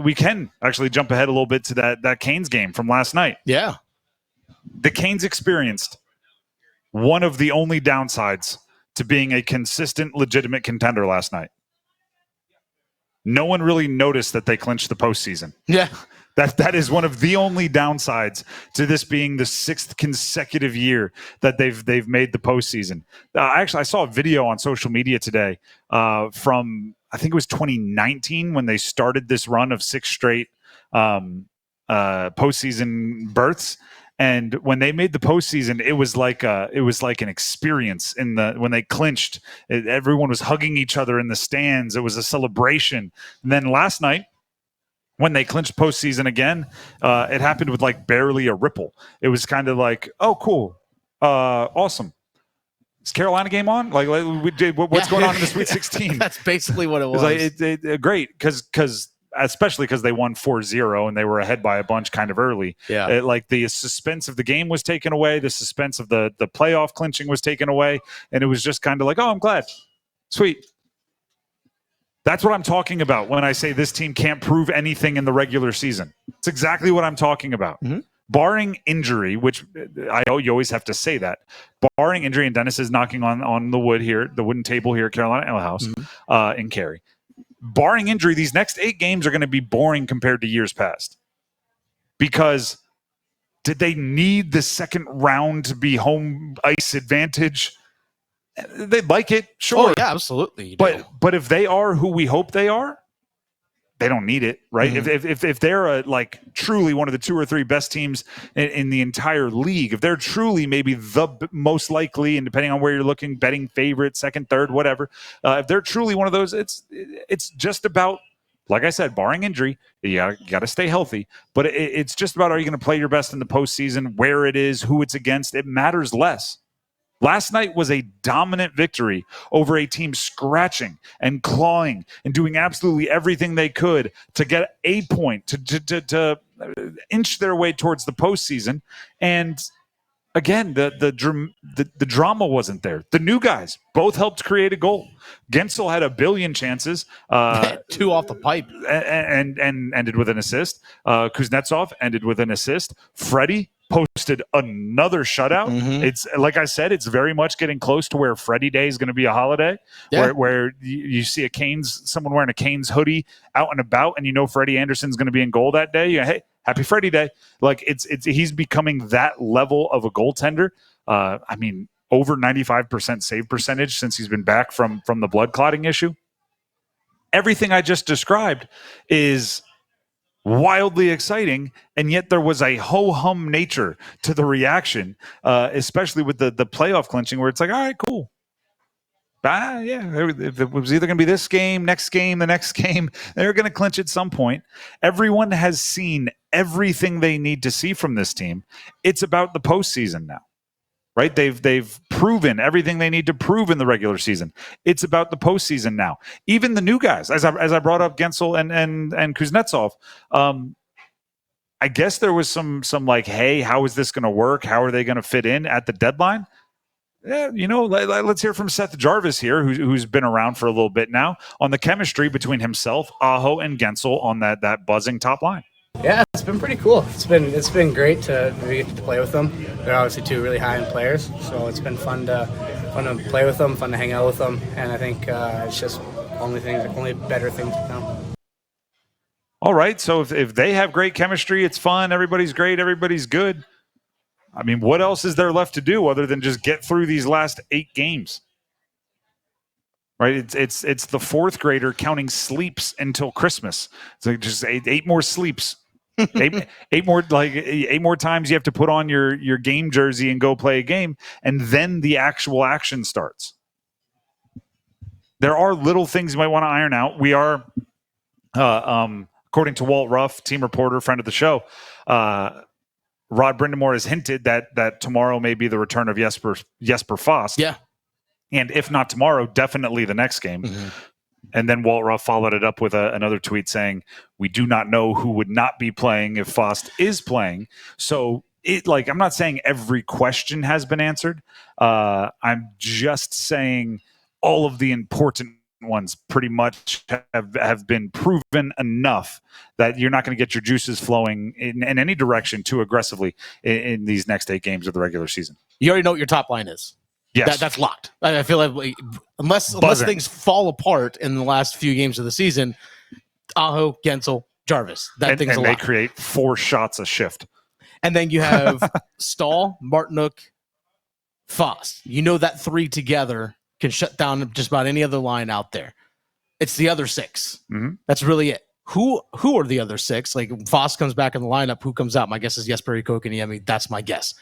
we can actually jump ahead a little bit to that Canes game from last night. Yeah. The Canes experienced one of the only downsides to being a consistent, legitimate contender last night. No one really noticed that they clinched the postseason. Yeah. That is one of the only downsides to this being the 6th consecutive year that they've made the postseason. Actually, I saw a video on social media today from, I think it was 2019 when they started this run of 6 straight postseason berths. And when they made the postseason, it was like an experience when they clinched. Everyone was hugging each other in the stands. It was a celebration. And then last night, when they clinched postseason again, it happened with like barely a ripple. It was kind of like, oh, cool, awesome. Is Carolina game on? Like what's going on in the Sweet 16? That's basically what it was. Like, great, because especially because they won 4-0 and they were ahead by a bunch kind of early. Yeah. Like the suspense of the game was taken away. The suspense of the playoff clinching was taken away. And it was just kind of like, oh, I'm glad. Sweet. That's what I'm talking about when I say this team can't prove anything in the regular season. It's exactly what I'm talking about. Mm-hmm. Barring injury, which you always have to say that. Barring injury, and Dennis is knocking on the wood here, the wooden table here at Carolina Ale House in Cary. Barring injury, these next 8 games are going to be boring compared to years past. Because did they need the second round to be home ice advantage? They'd like it, sure. Oh, yeah, absolutely. But if they are who we hope they are, they don't need it, right? Mm-hmm. If they're truly one of the 2 or 3 best teams in the entire league, if they're truly maybe the most likely, and depending on where you're looking, betting favorite, second, third, whatever, if they're truly one of those, it's just about, like I said, barring injury, you got to stay healthy. But it's just about, are you going to play your best in the postseason? Where it is, who it's against, it matters less. Last night was a dominant victory over a team scratching and clawing and doing absolutely everything they could to get a point, to inch their way towards the postseason. And again, the drama wasn't there. The new guys both helped create a goal. Guentzel had a billion chances. 2 off the pipe. And ended with an assist. Kuznetsov ended with an assist. Freddie posted another shutout. Mm-hmm. It's like I said, it's very much getting close to where Freddie Day is going to be a holiday, where you see someone wearing a Canes hoodie out and about, and you know Freddie Andersen's going to be in goal that day. Hey, happy Freddie Day! Like he's becoming that level of a goaltender. I mean, over 95% save percentage since he's been back from the blood clotting issue. Everything I just described is wildly exciting, and yet there was a ho-hum nature to the reaction, especially with the playoff clinching, where it's like, all right, cool. If it was either going to be this game, next game, the next game, they're going to clinch at some point. Everyone has seen everything they need to see from this team. It's about the postseason now. Right? They've proven everything they need to prove in the regular season. It's about the postseason now. Even the new guys, as I brought up Guentzel and Kuznetsov, I guess there was some like, hey, how is this going to work? How are they going to fit in at the deadline? Yeah, let's hear from Seth Jarvis here, who's been around for a little bit now, on the chemistry between himself, Aho, and Guentzel on that buzzing top line. Yeah, it's been pretty cool. It's been great to get to play with them. They're obviously 2 really high-end players, so it's been fun to play with them, fun to hang out with them, and I think it's just only better things to come. All right, so if they have great chemistry, it's fun, everybody's great, everybody's good. I mean, what else is there left to do other than just get through these last 8 games? Right, it's the 4th grader counting sleeps until Christmas. It's like just eight more sleeps. eight more times you have to put on your game jersey and go play a game, and then the actual action starts. There are little things you might want to iron out. We are, according to Walt Ruff, team reporter, friend of the show, Rod Brindamore has hinted that tomorrow may be the return of Jesper Fast. Yeah. And if not tomorrow, definitely the next game. Mm-hmm. And then Walt Ruff followed it up with another tweet saying, we do not know who would not be playing if Fost is playing. So I'm not saying every question has been answered. I'm just saying all of the important ones pretty much have been proven enough that you're not going to get your juices flowing in any direction too aggressively in these next 8 games of the regular season. You already know what your top line is. Yes. That's locked. I feel like unless things fall apart in the last few games of the season, Aho, Guentzel, Jarvis. Thing's a lot. They create 4 shots a shift. And then you have Staal, Martinook, Foss. You know that 3 together can shut down just about any other line out there. It's the other 6. Mm-hmm. That's really it. Who are the other 6? Like Foss comes back in the lineup. Who comes out? My guess is Jesper Kotkaniemi. That's my guess.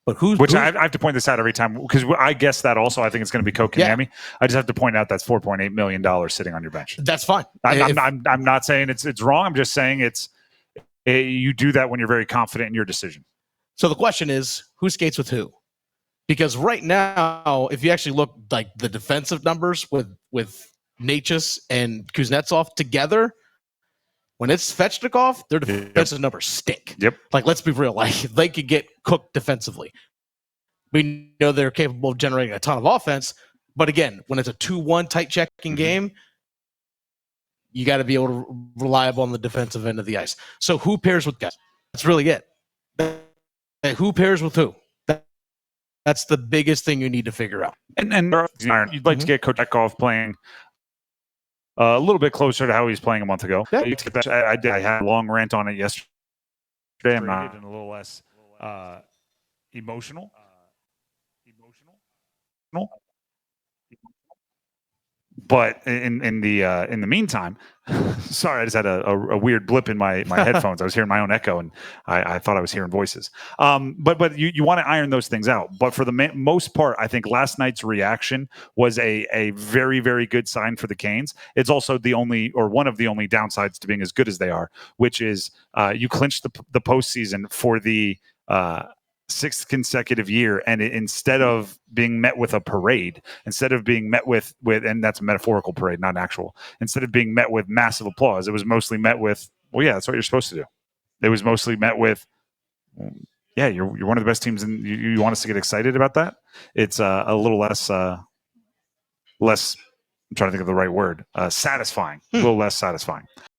But I have to point this out every time because I guess that also I think it's going to be Kotkaniemi. Yeah. I just have to point out that's $4.8 million sitting on your bench. That's fine. I'm not saying it's wrong. I'm just saying you do that when you're very confident in your decision. So the question is, who skates with who? Because right now, if you actually look like the defensive numbers with Necas and Kuznetsov together, when it's Svechnikov, their defensive numbers stink. Yep. Like, let's be real. Like, they could get cooked defensively. We know they're capable of generating a ton of offense. But again, when it's a 2-1 tight checking game, you got to be able to reliable on the defensive end of the ice. So who pairs with guys? That's really it. Who pairs with who? That's the biggest thing you need to figure out. And you'd like to get Kochetkov playing a little bit closer to how he was playing a month ago. Yeah. I had a long rant on it yesterday. I'm not a little less emotional. But in the meantime, sorry, I just had a weird blip in my headphones. I was hearing my own echo, and I thought I was hearing voices. But you want to iron those things out. But for the most part, I think last night's reaction was a very, very good sign for the Canes. It's also one of the only downsides to being as good as they are, which is you clinched the postseason for the 6th consecutive year, and instead of being met with a parade, instead of being met with and that's a metaphorical parade, not an actual, instead of being met with massive applause, it was mostly met with, well, yeah, that's what you're supposed to do. It was mostly met with, yeah, you're one of the best teams, and you want us to get excited about that. It's a little less I'm trying to think of the right word, satisfying, a little less satisfying.